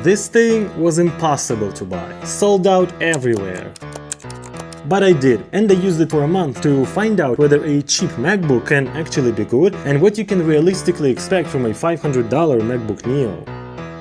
This thing was impossible to buy, sold out everywhere. But I did, and I used it for a month to find out whether a cheap MacBook can actually be good and what you can realistically expect from a $500 MacBook Neo.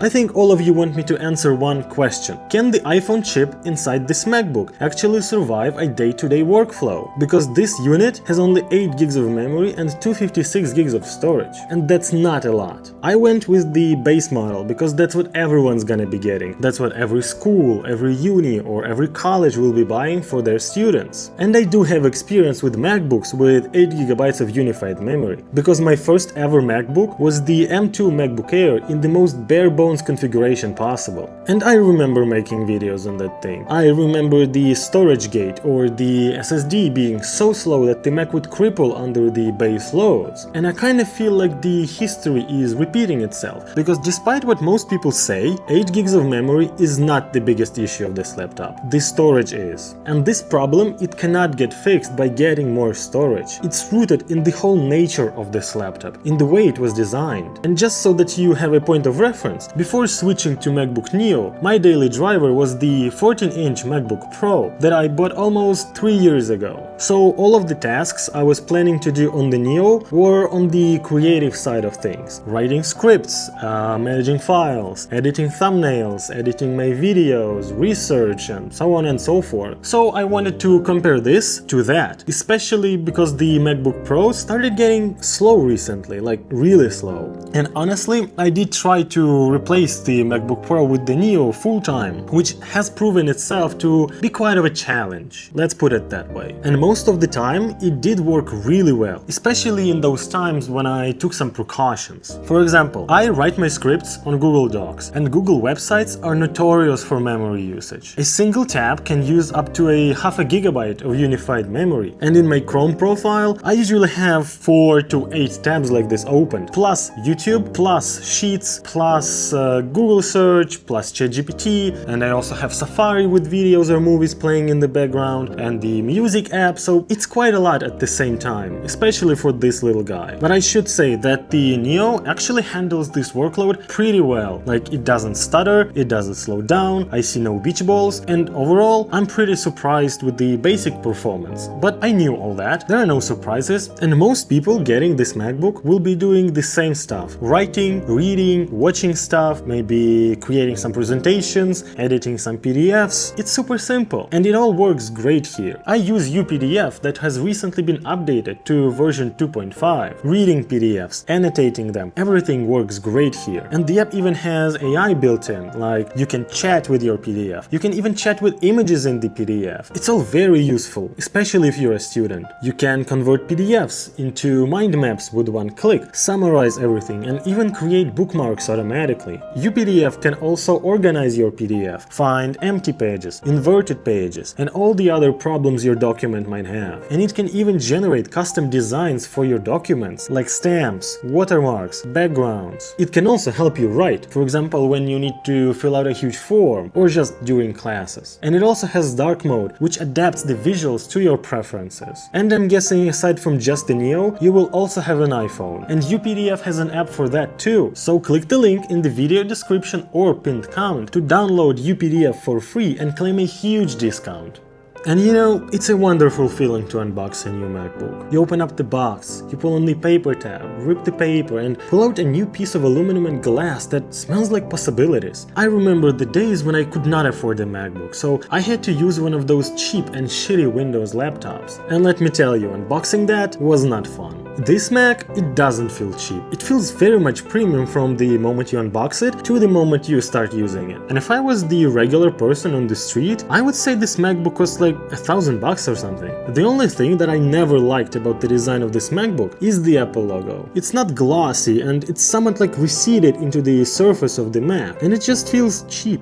I think all of you want me to answer one question. Can the iPhone chip inside this MacBook actually survive a day-to-day workflow? Because this unit has only 8 gigs of memory and 256 gigs of storage. And that's not a lot. I went with the base model because that's what everyone's gonna be getting. That's what every school, every uni or every college will be buying for their students. And I do have experience with MacBooks with 8 GB of unified memory. Because my first ever MacBook was the M2 MacBook Air in the most bare-bones configuration possible. And I remember making videos on that thing. I remember the storage gate or the SSD being so slow that the Mac would cripple under the base loads. And I kind of feel like the history is repeating itself, because despite what most people say, 8 gigs of memory is not the biggest issue of this laptop. The storage is. And this problem, it cannot get fixed by getting more storage. It's rooted in the whole nature of this laptop, in the way it was designed. And just so that you have a point of reference, before switching to MacBook Neo, my daily driver was the 14-inch MacBook Pro that I bought almost 3 years ago. So all of the tasks I was planning to do on the Neo were on the creative side of things. Writing scripts, managing files, editing thumbnails, editing my videos, research, and so on and so forth. So I wanted to compare this to that, especially because the MacBook Pro started getting slow recently, like really slow. And honestly, I did try to replace the MacBook Pro with the Neo full-time, which has proven itself to be quite of a challenge. Let's put it that way. And most of the time, it did work really well, especially in those times when I took some precautions. For example, I write my scripts on Google Docs, and Google websites are notorious for memory usage. A single tab can use up to a half a gigabyte of unified memory, and in my Chrome profile, I usually have 4 to 8 tabs like this open, plus YouTube, plus Sheets, plus Google search, plus ChatGPT, and I also have Safari with videos or movies playing in the background, and the music app, so it's quite a lot at the same time, especially for this little guy. But I should say that the Neo actually handles this workload pretty well. Like, it doesn't stutter, it doesn't slow down, I see no beach balls, and overall, I'm pretty surprised with the basic performance. But I knew all that, there are no surprises, and most people getting this MacBook will be doing the same stuff. Writing, reading, watching stuff, maybe creating some presentations, editing some PDFs. It's super simple, and it all works great here. I use UPDF that has recently been updated to version 2.5. Reading PDFs, annotating them, everything works great here. And the app even has AI built in, like you can chat with your PDF. You can even chat with images in the PDF. It's all very useful, especially if you're a student. You can convert PDFs into mind maps with one click, summarize everything, and even create bookmarks automatically. UPDF can also organize your PDF, find empty pages, inverted pages, and all the other problems your document might have. And it can even generate custom designs for your documents, like stamps, watermarks, backgrounds. It can also help you write, for example, when you need to fill out a huge form, or just during classes. And it also has dark mode, which adapts the visuals to your preferences. And I'm guessing aside from just the Neo, you will also have an iPhone. And UPDF has an app for that too. So click the link in the video description or pinned comment to download UPDF for free and claim a huge discount. And you know, it's a wonderful feeling to unbox a new MacBook. You open up the box, you pull on the paper tab, rip the paper, and pull out a new piece of aluminum and glass that smells like possibilities. I remember the days when I could not afford a MacBook, so I had to use one of those cheap and shitty Windows laptops. And let me tell you, unboxing that was not fun. This Mac, it doesn't feel cheap. It feels very much premium from the moment you unbox it to the moment you start using it. And if I was the regular person on the street, I would say this MacBook costs like $1,000 or something. The only thing that I never liked about the design of this MacBook is the Apple logo. It's not glossy and it's somewhat like receded into the surface of the Mac, and it just feels cheap.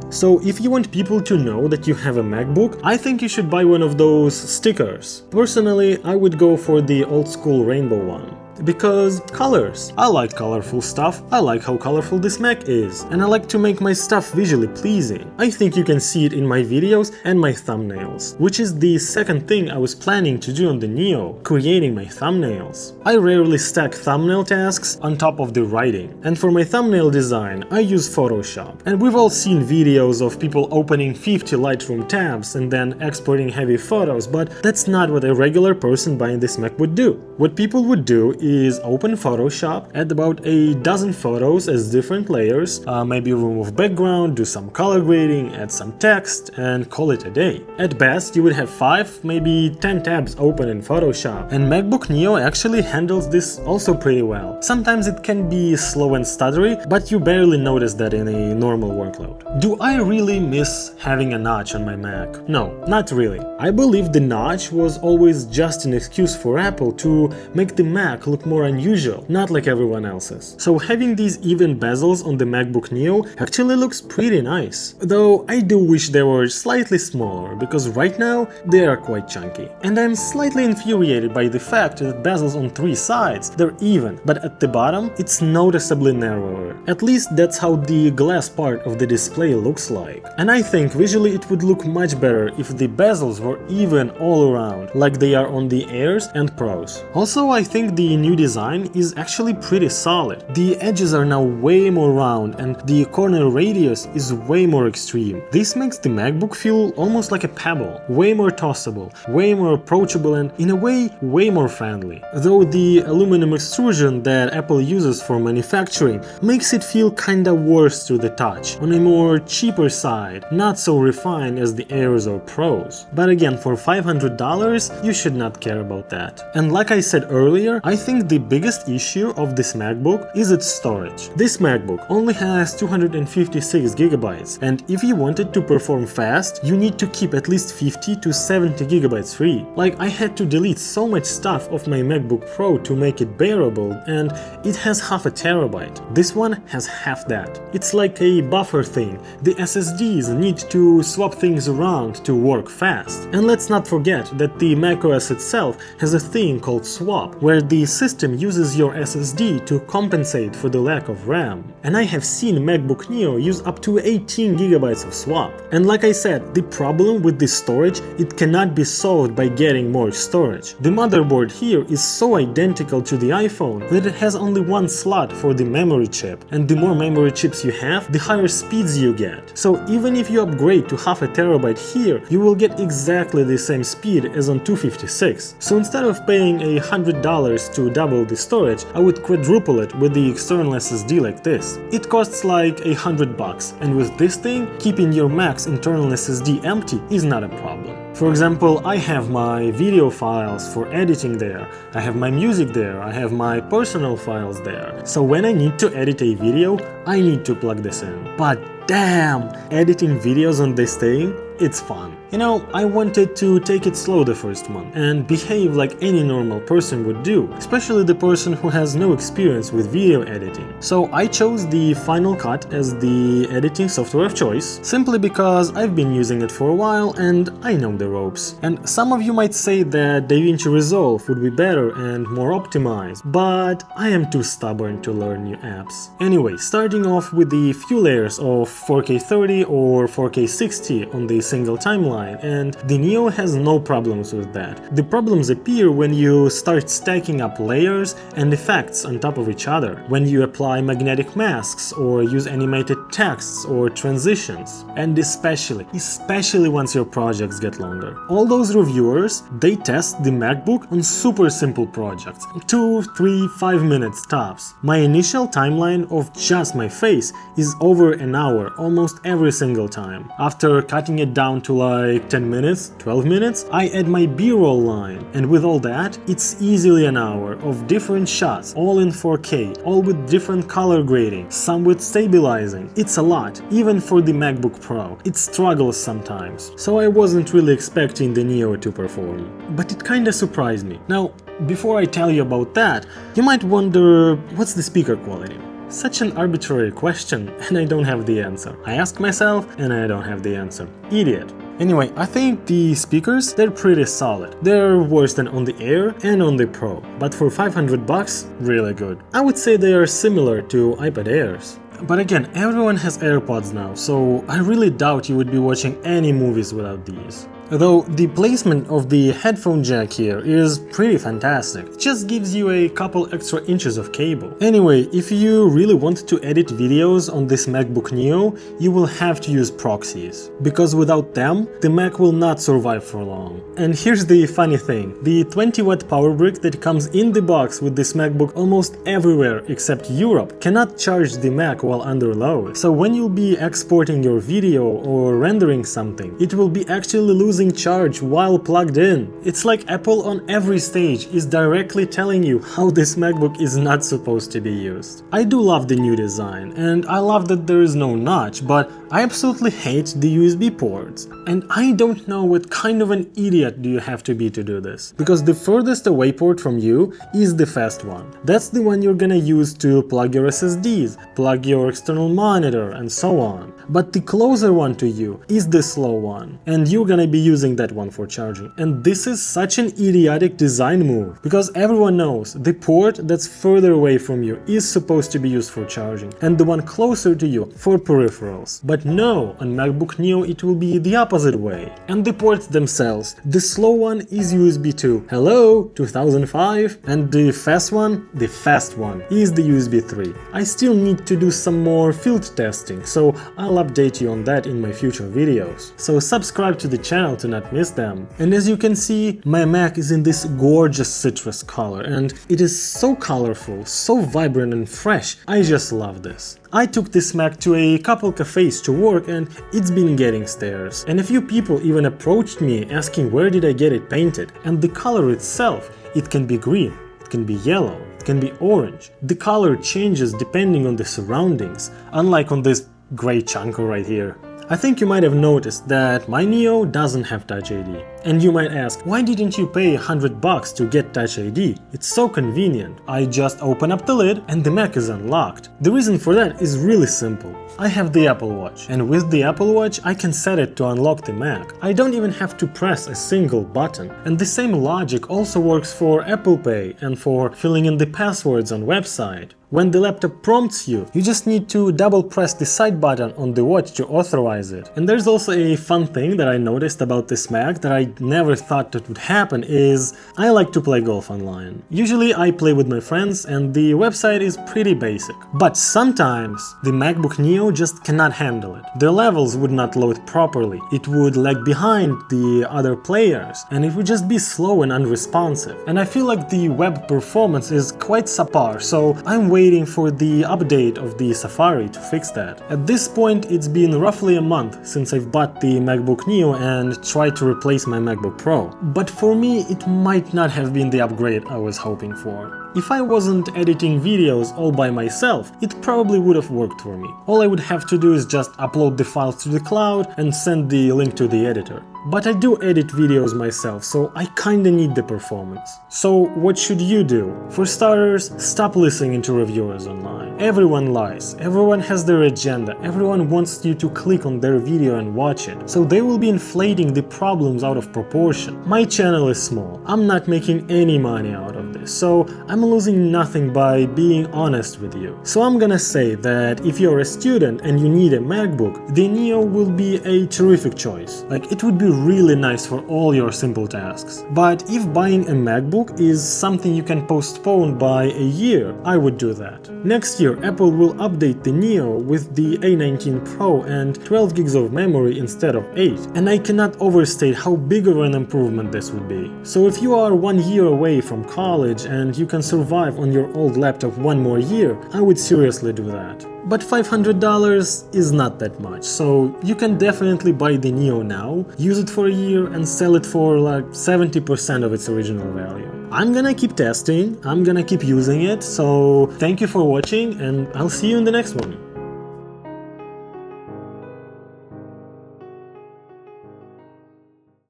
So if you want people to know that you have a MacBook, I think you should buy one of those stickers. Personally, I would go for the old school rainbow one. Because colors. I like colorful stuff, I like how colorful this Mac is, and I like to make my stuff visually pleasing. I think you can see it in my videos and my thumbnails, which is the second thing I was planning to do on the Neo, creating my thumbnails. I rarely stack thumbnail tasks on top of the writing, and for my thumbnail design I use Photoshop. And we've all seen videos of people opening 50 Lightroom tabs and then exporting heavy photos, but that's not what a regular person buying this Mac would do. What people would do is open Photoshop, add about a dozen photos as different layers, maybe remove background, do some color grading, add some text, and call it a day. At best, you would have 5, maybe 10 tabs open in Photoshop, and MacBook Neo actually handles this also pretty well. Sometimes it can be slow and stuttery, but you barely notice that in a normal workload. Do I really miss having a notch on my Mac? No, not really. I believe the notch was always just an excuse for Apple to make the Mac look more unusual, not like everyone else's. So having these even bezels on the MacBook Neo actually looks pretty nice. Though I do wish they were slightly smaller, because right now they are quite chunky. And I'm slightly infuriated by the fact that bezels on 3 sides, they're even, but at the bottom it's noticeably narrower. At least that's how the glass part of the display looks like. And I think visually it would look much better if the bezels were even all around, like they are on the Airs and Pros. Also, I think the new design is actually pretty solid. The edges are now way more round and the corner radius is way more extreme. This makes the MacBook feel almost like a pebble, way more tossable, way more approachable, and in a way more friendly. Though the aluminum extrusion that Apple uses for manufacturing makes it feel kinda worse to the touch, on a more cheaper side, not so refined as the Airs or Pros. But again, for $500, you should not care about that. And like I said earlier, I think the biggest issue of this MacBook is its storage. This MacBook only has 256 gigabytes, and if you want it to perform fast, you need to keep at least 50 to 70 gigabytes free. Like, I had to delete so much stuff off my MacBook Pro to make it bearable, and it has half a terabyte. This one has half that. It's like a buffer thing. The SSDs need to swap things around to work fast. And let's not forget that the macOS itself has a thing called swap, where the system uses your SSD to compensate for the lack of RAM. And I have seen MacBook Neo use up to 18 gigabytes of swap. And like I said, the problem with this storage, it cannot be solved by getting more storage. The motherboard here is so identical to the iPhone that it has only one slot for the memory chip, and the more memory chips you have, the higher speeds you get. So even if you upgrade to half a terabyte here, you will get exactly the same speed as on 256. So instead of paying $100 to double the storage, I would quadruple it with the external SSD like this. It costs like $100, and with this thing, keeping your Mac's internal SSD empty is not a problem. For example, I have my video files for editing there, I have my music there, I have my personal files there. So when I need to edit a video, I need to plug this in. But damn, editing videos on this thing, it's fun. You know, I wanted to take it slow the first month and behave like any normal person would do, especially the person who has no experience with video editing. So I chose the Final Cut as the editing software of choice, simply because I've been using it for a while and I know the ropes. And some of you might say that DaVinci Resolve would be better and more optimized, but I am too stubborn to learn new apps. Anyway, starting off with the few layers of 4K 30 or 4K 60 on the single timeline, and the Neo has no problems with that. The problems appear when you start stacking up layers and effects on top of each other, when you apply magnetic masks or use animated texts or transitions, and especially once your projects get longer. All those reviewers, they test the MacBook on super simple projects, 2, 3, 5 minutes tops. My initial timeline of just my face is over an hour almost every single time. After cutting it down to like 10 minutes, 12 minutes, I add my B-roll line, and with all that, it's easily an hour of different shots, all in 4K, all with different color grading, some with stabilizing. It's a lot, even for the MacBook Pro. It struggles sometimes, so I wasn't really expecting the Neo to perform. But it kinda surprised me. Now, before I tell you about that, you might wonder, what's the speaker quality? Such an arbitrary question, and I don't have the answer. I ask myself, and I don't have the answer. Idiot. Anyway, I think the speakers, they're pretty solid. They're worse than on the Air and on the Pro, but for 500 bucks, really good. I would say they are similar to iPad Airs. But again, everyone has AirPods now, so I really doubt you would be watching any movies without these. Though the placement of the headphone jack here is pretty fantastic, it just gives you a couple extra inches of cable. Anyway, if you really want to edit videos on this MacBook Neo, you will have to use proxies, because without them, the Mac will not survive for long. And here's the funny thing, the 20-watt power brick that comes in the box with this MacBook almost everywhere except Europe cannot charge the Mac while under load. So when you'll be exporting your video or rendering something, it will be actually losing charge while plugged in. It's like Apple on every stage is directly telling you how this MacBook is not supposed to be used. I do love the new design, and I love that there is no notch, but I absolutely hate the USB ports. And I don't know what kind of an idiot do you have to be to do this, because the furthest away port from you is the fast one. That's the one you're gonna use to plug your SSDs, plug your external monitor, and so on. But the closer one to you is the slow one, and you're gonna be using that one for charging. And this is such an idiotic design move, because everyone knows the port that's further away from you is supposed to be used for charging, and the one closer to you for peripherals. But no, on MacBook Neo it will be the opposite way. And the ports themselves, the slow one is USB 2, hello, 2005, and the fast one is the USB 3. I still need to do some more field testing, so I'll update you on that in my future videos. So subscribe to the channel to not miss them. And as you can see, my Mac is in this gorgeous citrus color, and it is so colorful, so vibrant and fresh. I just love this. I took this Mac to a couple cafes to work, and it's been getting stares. And a few people even approached me asking where did I get it painted. And the color itself, it can be green, it can be yellow, it can be orange. The color changes depending on the surroundings, unlike on this gray chunker right here. I think you might have noticed that my Neo doesn't have Touch ID. And you might ask, why didn't you pay 100 bucks to get Touch ID? It's so convenient. I just open up the lid and the Mac is unlocked. The reason for that is really simple. I have the Apple Watch, and with the Apple Watch I can set it to unlock the Mac. I don't even have to press a single button. And the same logic also works for Apple Pay and for filling in the passwords on website. When the laptop prompts you, you just need to double press the side button on the watch to authorize it. And there's also a fun thing that I noticed about this Mac that I never thought that would happen is I like to play golf online. Usually I play with my friends and the website is pretty basic. But sometimes the MacBook Neo just cannot handle it. The levels would not load properly, it would lag behind the other players, and it would just be slow and unresponsive. And I feel like the web performance is quite subpar, so I'm waiting for the update of the Safari to fix that. At this point it's been roughly a month since I've bought the MacBook Neo and tried to replace my MacBook Pro. But for me it might not have been the upgrade I was hoping for. If I wasn't editing videos all by myself, it probably would have worked for me. All I would have to do is just upload the files to the cloud and send the link to the editor. But I do edit videos myself, so I kinda need the performance. So what should you do? For starters, stop listening to reviewers online. Everyone lies, everyone has their agenda, everyone wants you to click on their video and watch it, so they will be inflating the problems out of proportion. My channel is small, I'm not making any money out of this, so I'm losing nothing by being honest with you. So I'm gonna say that if you're a student and you need a MacBook, the Neo will be a terrific choice. Like, it would be really nice for all your simple tasks. But if buying a MacBook is something you can postpone by a year, I would do that. Next year, Apple will update the Neo with the A19 Pro and 12 gigs of memory instead of 8, and I cannot overstate how big of an improvement this would be. So if you are 1 year away from college and you can survive on your old laptop 1 more year, I would seriously do that. But $500 is not that much, so you can definitely buy the Neo now, use it for a year and sell it for like 70% of its original value. I'm gonna keep testing, I'm gonna keep using it, so thank you for watching and I'll see you in the next one.